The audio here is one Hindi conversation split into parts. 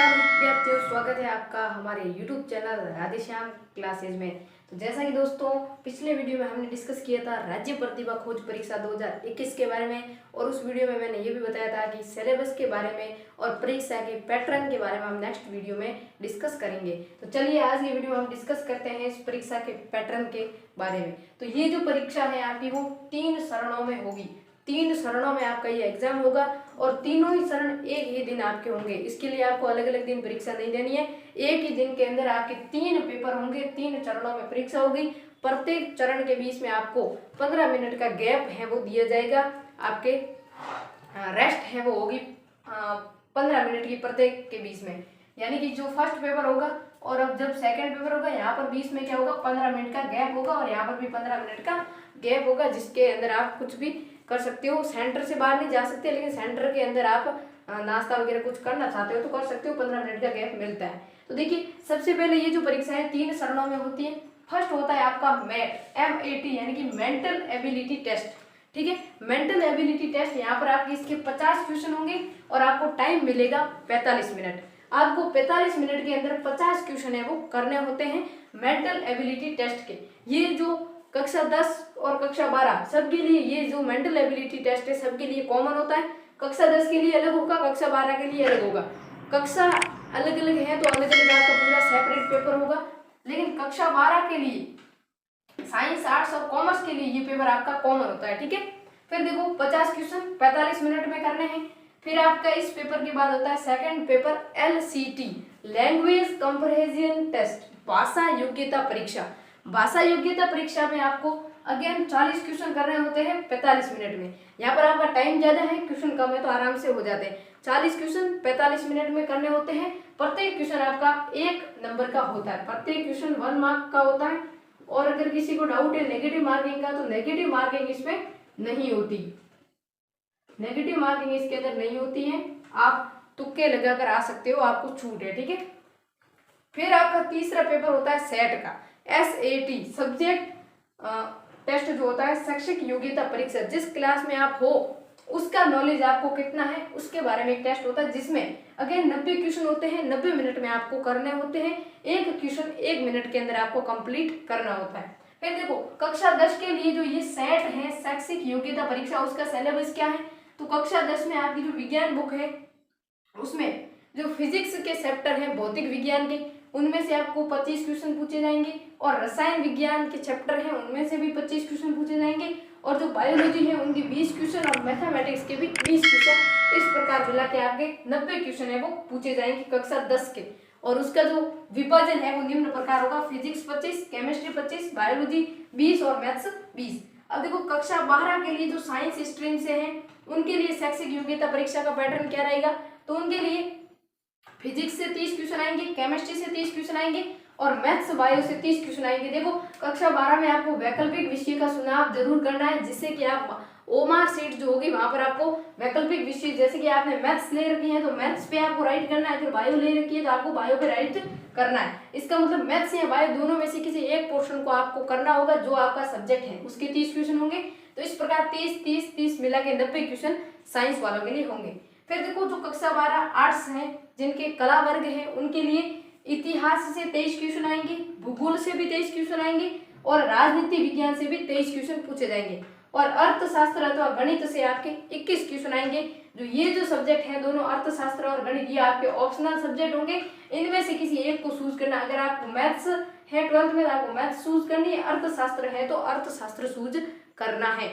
नमस्कार विद्यार्थियों, स्वागत है आपका हमारे YouTube चैनल राधेश्याम क्लासेज में। तो जैसा कि दोस्तों पिछले वीडियो में हमने डिस्कस किया था राज्य प्रतिभा खोज परीक्षा 2021 के बारे में, और उस वीडियो में मैंने ये भी बताया था कि सिलेबस के बारे में और परीक्षा के पैटर्न के बारे में हम नेक्स्ट वीडियो में डिस्कस करेंगे। तो चलिए आज की वीडियो में हम डिस्कस करते हैं इस परीक्षा के पैटर्न के बारे में। तो ये जो परीक्षा है आपकी वो 3 चरणों में होगी। 3 चरणों में आपका ये एग्जाम होगा और तीनों ही चरण एक ही दिन आपके होंगे। इसके लिए आपको अलग अलग दिन परीक्षा नहीं देनी है, एक ही दिन के अंदर आपके 3 पेपर होंगे। 3 चरणों में परीक्षा होगी। प्रत्येक चरण के बीच में आपको 15 मिनट का गैप है वो दिया जाएगा। आपके रेस्ट है वो होगी 15 मिनट की प्रत्येक के बीच में। यानी कि जो फर्स्ट पेपर होगा और अब जब सेकंड पेपर होगा, यहाँ पर बीच में क्या होगा, 15 मिनट का गैप होगा और यहाँ पर भी 15 मिनट का गैप होगा, जिसके अंदर आप कुछ भी कर सकते हो। सेंटर से बाहर नहीं जा सकते, लेकिन सेंटर के अंदर आप नाश्ता वगैरह कुछ करना चाहते हो तो कर सकते हो। 15 मिनट का गैप मिलता है। तो देखिए सबसे पहले ये जो परीक्षा है 3 चरणों में होती है। फर्स्ट होता है आपका मैट MAT यानी कि मेंटल एबिलिटी टेस्ट। ठीक है, मेंटल एबिलिटी टेस्ट। यहाँ पर आपके इसके 50 क्वेश्चन होंगे और आपको टाइम मिलेगा 45 मिनट। आपको 45 मिनट के अंदर 50 क्वेश्चन है वो करने होते हैं मेंटल एबिलिटी टेस्ट के। ये जो कक्षा 10 और कक्षा 12 सबके लिए ये जो मेंटल एबिलिटी टेस्ट है सबके लिए कॉमन होता है। कक्षा 10 के लिए अलग होगा, कक्षा 12 के लिए अलग होगा। कक्षा अलग अलग है तो अलग अलग आपका पूरा सेपरेट पेपर होगा, लेकिन कक्षा 12 के लिए साइंस, आर्ट्स और कॉमर्स के लिए ये पेपर आपका कॉमन होता है। ठीक है, फिर देखो 50 क्वेश्चन 45 मिनट में करने हैं। फिर आपका इस पेपर के बाद होता है second paper LCT language comparison test, भाषा योग्यता परीक्षा। भाषा योग्यता परीक्षा में आपको अगेन 40 क्वेश्चन करने होते हैं 45 मिनट में। यहाँ पर आपका टाइम ज्यादा है, क्वेश्चन कम है तो आराम से हो जाते हैं। 40 क्वेश्चन 45 मिनट में करने होते हैं। प्रत्येक क्वेश्चन आपका 1 नंबर का होता है, प्रत्येक क्वेश्चन 1 मार्क का होता है। और अगर किसी को डाउट है नेगेटिव मार्किंग का, तो नेगेटिव मार्किंग इसमें नहीं होती, नेगेटिव मार्किंग इसके अंदर नहीं होती है। आप तुक्के लगाकर आ सकते हो, आपको छूट है। ठीक है, फिर आपका तीसरा पेपर होता है सेट का SAT सब्जेक्ट टेस्ट जो होता है, शैक्षिक योग्यता परीक्षा। जिस क्लास में आप हो उसका नॉलेज आपको कितना है उसके बारे में एक टेस्ट होता है, जिसमें अगेन 90 क्वेश्चन होते हैं। 90 मिनट में आपको करने होते हैं। एक क्वेश्चन 1 मिनट के अंदर आपको कंप्लीट करना होता है। फिर देखो कक्षा 10 के लिए जो ये सेट है शैक्षिक योग्यता परीक्षा, उसका सिलेबस क्या है। तो कक्षा 10 में आपकी जो विज्ञान बुक है उसमें जो फिजिक्स के चैप्टर हैं भौतिक विज्ञान के, उनमें से आपको 25 क्वेश्चन पूछे जाएंगे। और रसायन विज्ञान के चैप्टर हैं उनमें से भी 25 क्वेश्चन पूछे जाएंगे। और जो बायोलॉजी है उनकी 20 क्वेश्चन और मैथमेटिक्स के भी 20 क्वेश्चन। इस प्रकार मिला के आपके 90 क्वेश्चन है वो पूछे जाएंगे कक्षा 10 के। और उसका जो विभाजन है वो निम्न प्रकार होगा, फिजिक्स 25, केमिस्ट्री 25, बायोलॉजी 20 और मैथ्स 20। अब देखो कक्षा 12 के लिए जो साइंस स्ट्रीम से हैं उनके लिए शैक्षिक योग्यता परीक्षा का पैटर्न क्या रहेगा। तो उनके लिए फिजिक्स से 30 क्वेश्चन आएंगे, केमिस्ट्री से 30 क्वेश्चन आएंगे और मैथ्स बायो से 30 क्वेश्चन आएंगे। देखो कक्षा 12 में आपको वैकल्पिक विषय का चुनाव जरूर करना है, जिससे कि आप ओमार सीट जो होगी वहां पर आपको वैकल्पिक विषय, जैसे कि आपने मैथ्स ले रखी है तो मैथ्स पे आपको राइट करना है, फिर बायो ले रखी है तो आपको बायो पे राइट करना है। इसका मतलब मैथ्स या बायो दोनों में से किसी एक पोर्शन को आपको करना होगा जो आपका सब्जेक्ट है, उसके 30 क्वेश्चन होंगे। तो इस प्रकार 30 मिला के 90 क्वेश्चन साइंस वालों के लिए होंगे। फिर देखो जो कक्षा 12 आर्ट्स हैं जिनके कला वर्ग है उनके लिए इतिहास से 23 क्वेश्चन आएंगे, भूगोल से भी 23 क्वेश्चन आएंगे और राजनीति विज्ञान से भी 23 क्वेश्चन पूछे जाएंगे। और अर्थशास्त्र अथवा गणित से आपके 21 क्वेश्चन आएंगे। जो ये जो सब्जेक्ट हैं दोनों अर्थशास्त्र और गणित, ये आपके ऑप्शनल सब्जेक्ट होंगे। इनमें से किसी एक को चूज करना। अगर आपको मैथ्स है 12th में तो आपको मैथ्स चूज करनी है, अर्थशास्त्र है तो अर्थशास्त्र चूज करना है।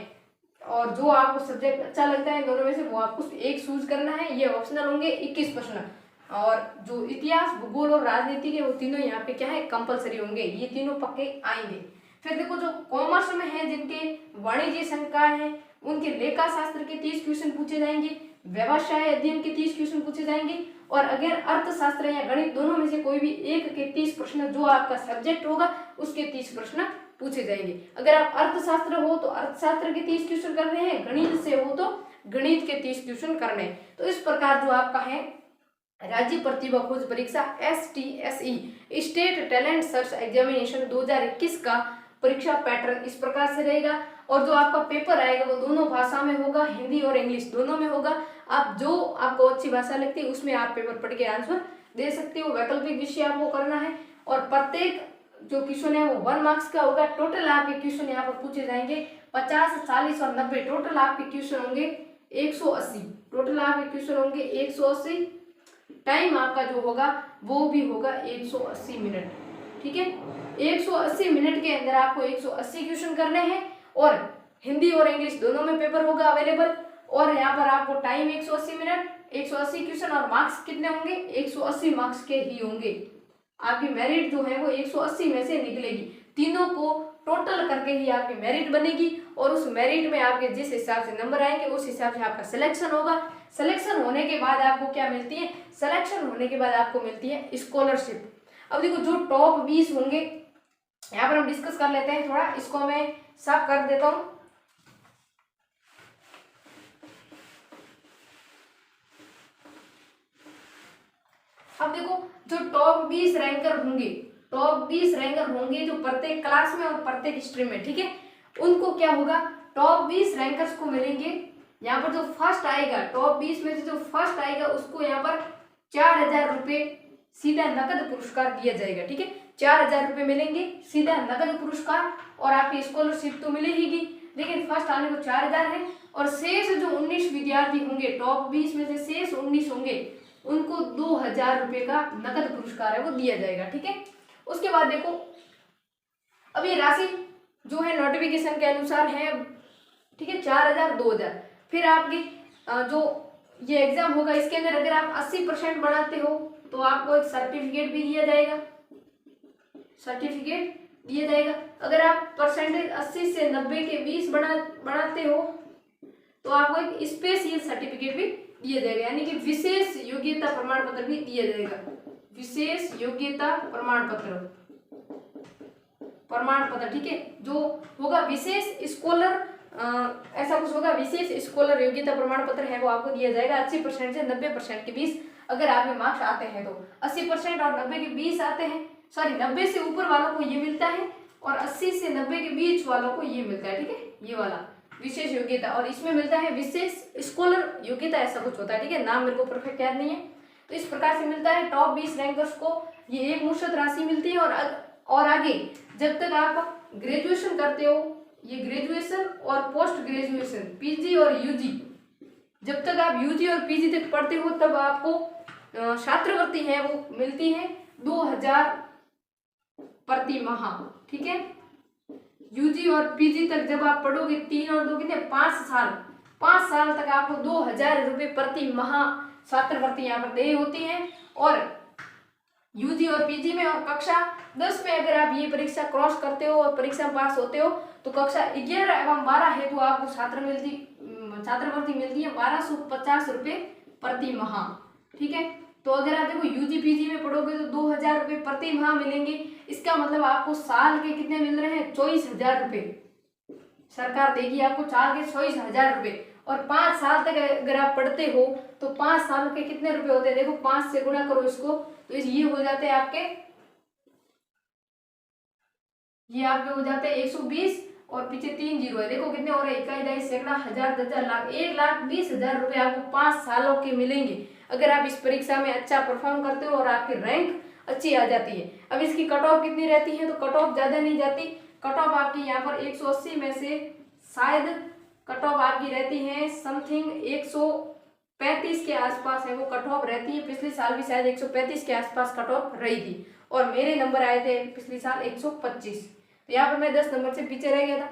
और जो आपको सब्जेक्ट अच्छा लगता है दोनों में से वो आपको एक चूज करना है। ये ऑप्शनल होंगे 21 प्रश्न। और जो इतिहास, भूगोल और राजनीति के वो तीनों यहाँ पे क्या है, कंपलसरी होंगे। ये तीनों पक्के आएंगे। फिर देखो जो कॉमर्स में है जिनके वाणिज्य संकाय है उनके लेखा शास्त्र के 30 क्वेश्चन पूछे जाएंगे, व्यवसाय अध्ययन के 30 क्वेश्चन पूछे जाएंगे। और अगर अर्थशास्त्र या गणित दोनों में से कोई भी एक के 30 प्रश्न, जो आपका सब्जेक्ट होगा उसके 30 प्रश्न पूछे जाएंगे। अगर आप अर्थशास्त्र हो तो अर्थशास्त्र के 30 क्वेश्चन कर रहे हैं, गणित से हो तो गणित के 30 क्वेश्चन करने हैं। तो इस प्रकार जो आपका है राज्य प्रतिभा खोज परीक्षा STSE state talent search examination 2021 का परीक्षा पैटर्न इस प्रकार से रहेगा। और जो आपका पेपर आएगा वो दोनों भाषा में होगा, हिंदी और इंग्लिश दोनों में होगा। आप जो आपको अच्छी भाषा लगती है उसमें आप पेपर पढ़ के आंसर दे सकते हो, वैकल्पिक विषय आपको करना है। और प्रत्येक जो क्वेश्चन है वो 1 मार्क्स का होगा। टोटल आपके क्वेश्चन यहाँ पर पूछे जाएंगे 50, 40 और 90। टोटल आपके क्वेश्चन होंगे 180। टोटल आपके क्वेश्चन होंगे 180। टाइम आपका जो होगा वो भी होगा 180 मिनट। ठीक है, 180 मिनट के अंदर आपको 180 क्वेश्चन करने हैं और हिंदी और इंग्लिश दोनों में पेपर होगा अवेलेबल। और यहाँ पर आपको टाइम 180 मिनट, 180 क्वेश्चन और मार्क्स कितने होंगे, 180 मार्क्स के ही होंगे। आपकी मेरिट जो है वो 180 में से निकलेगी। तीनों को टोटल करके ही आपकी मेरिट बनेगी और उस मेरिट में आपके जिस हिसाब से नंबर आएंगे उस हिसाब से आपका सिलेक्शन होगा। सिलेक्शन होने के बाद आपको क्या मिलती है, सिलेक्शन होने के बाद आपको मिलती है स्कॉलरशिप। अब देखो जो टॉप 20 होंगे यहाँ पर हम डिस्कस कर लेते हैं थोड़ा, इसको मैं साफ कर देता हूं। अब देखो जो टॉप 20 रैंकर होंगे, टॉप 20 रैंकर होंगे जो प्रत्येक क्लास में और प्रत्येक स्ट्रीम में, ठीक है, उनको क्या होगा, टॉप 20 रैंकर्स को मिलेंगे यहाँ पर जो फर्स्ट आएगा, टॉप 20 में से जो फर्स्ट आएगा उसको यहाँ पर 4000 रुपये सीधा नकद पुरस्कार दिया जाएगा। ठीक है, 4000 रुपये मिलेंगे सीधा नकद पुरस्कार और आपकी स्कॉलरशिप तो मिलेगी, लेकिन फर्स्ट आने को 4000 है। और शेष जो 19 विद्यार्थी होंगे, टॉप 20 में से शेष 19 होंगे, उनको 2000 रुपये का नकद पुरस्कार है वो दिया जाएगा। ठीक है, उसके बाद देखो अब ये राशि जो है नोटिफिकेशन के अनुसार है, ठीक है, 4000, 2000। फिर आपकी जो ये एग्जाम होगा इसके अंदर अगर आप 80% बनाते हो तो आपको एक सर्टिफिकेट भी दिया जाएगा, सर्टिफिकेट दिया जाएगा। अगर आप परसेंटेज 80 से 90 के 20 बनाते हो तो आपको एक स्पेशल सर्टिफिकेट भी दिया जाएगा, यानी कि विशेष योग्यता प्रमाण पत्र भी दिया जाएगा। विशेष योग्यता प्रमाण पत्र, ठीक है, जो होगा विशेष स्कॉलर, ऐसा कुछ होगा, विशेष स्कॉलर योग्यता प्रमाण पत्र है वो आपको दिया जाएगा। 80% से 90% के 20 अगर आपके मार्क्स आते हैं तो 80% और 90 के 20 आते हैं, सॉरी 90 से ऊपर वालों को ये मिलता है और 80 से 90 के बीच वालों को ये मिलता है। ठीक है, ये वाला विशेष योग्यता, और इसमें मिलता है विशेष स्कॉलर योग्यता, ऐसा कुछ होता है। ठीक है, नाम मेरे को परफेक्ट याद नहीं है। तो इस प्रकार से मिलता है टॉप 20 रैंकर्स को ये एक मुश्त राशि मिलती है। और आगे जब तक आप ग्रेजुएशन करते हो, ये ग्रेजुएशन और पोस्ट ग्रेजुएशन, पीजी और यूजी, जब तक आप यूजी और पीजी तक पढ़ते हो तब आपको छात्रवृत्ति है वो मिलती है 2000 प्रति माह। ठीक है, यूजी और पीजी तक जब आप पढ़ोगे 3 और 2 कितने 5 साल तक आपको 2000 रुपये प्रति माह छात्रवृत्ति यहाँ पर देनी होती है। और यूजी और पीजी में और कक्षा 10 में अगर आप ये परीक्षा क्रॉस करते हो और परीक्षा पास होते हो तो कक्षा 11 एवं 12 हेतु तो आपको छात्रवृत्ति मिलती है 1250 रुपये प्रति माह। ठीक है, तो अगर आप देखो यूजी पीजी में पढ़ोगे तो 2000 रुपये प्रति माह मिलेंगे। इसका मतलब आपको साल के कितने मिल रहे हैं, 24,000 रुपये सरकार देगी आपको, साल के 24,000 रुपये। और 5 साल तक अगर आप पढ़ते हो तो 5 साल के कितने रुपए होते हैं, देखो 5 से गुणा करो इसको तो ये हो जाते हैं आपके, ये आपके हो जाते हैं 120 और पीछे 3 जीरो है, देखो कितने हो रहे हैं, इकाई, दहाई, सैकड़ा, हजार, दर्जन, लाख, 1,20,000 रुपये आपको 5 सालों के मिलेंगे अगर आप इस परीक्षा में अच्छा परफॉर्म करते हो और आपकी रैंक अच्छी आ जाती है। अब इसकी कट ऑफ कितनी रहती है, तो कट ऑफ ज्यादा नहीं जाती, कट ऑफ आपकी यहाँ पर 180 में से शायद कट ऑफ आपकी रहती है समथिंग 135 के आसपास है वो कट ऑफ रहती है। पिछले साल भी शायद 135 के आसपास कट ऑफ रही थी और मेरे नंबर आए थे पिछले साल 125, तो यहाँ पर मैं 10 नंबर से पीछे रह गया था।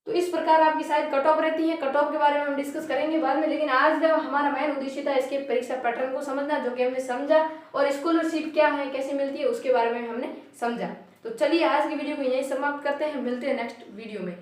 तो इस प्रकार आपकी शायद कट ऑफ रहती है। कट ऑफ के बारे में हम डिस्कस करेंगे बाद में, लेकिन आज जब हमारा मेन उद्देश्य था इसके परीक्षा पैटर्न को समझना, जो कि हमने समझा, और स्कॉलरशिप क्या है, कैसे मिलती है, उसके बारे में हमने समझा। तो चलिए आज की वीडियो को यहीं समाप्त करते हैं, मिलते हैं नेक्स्ट वीडियो में।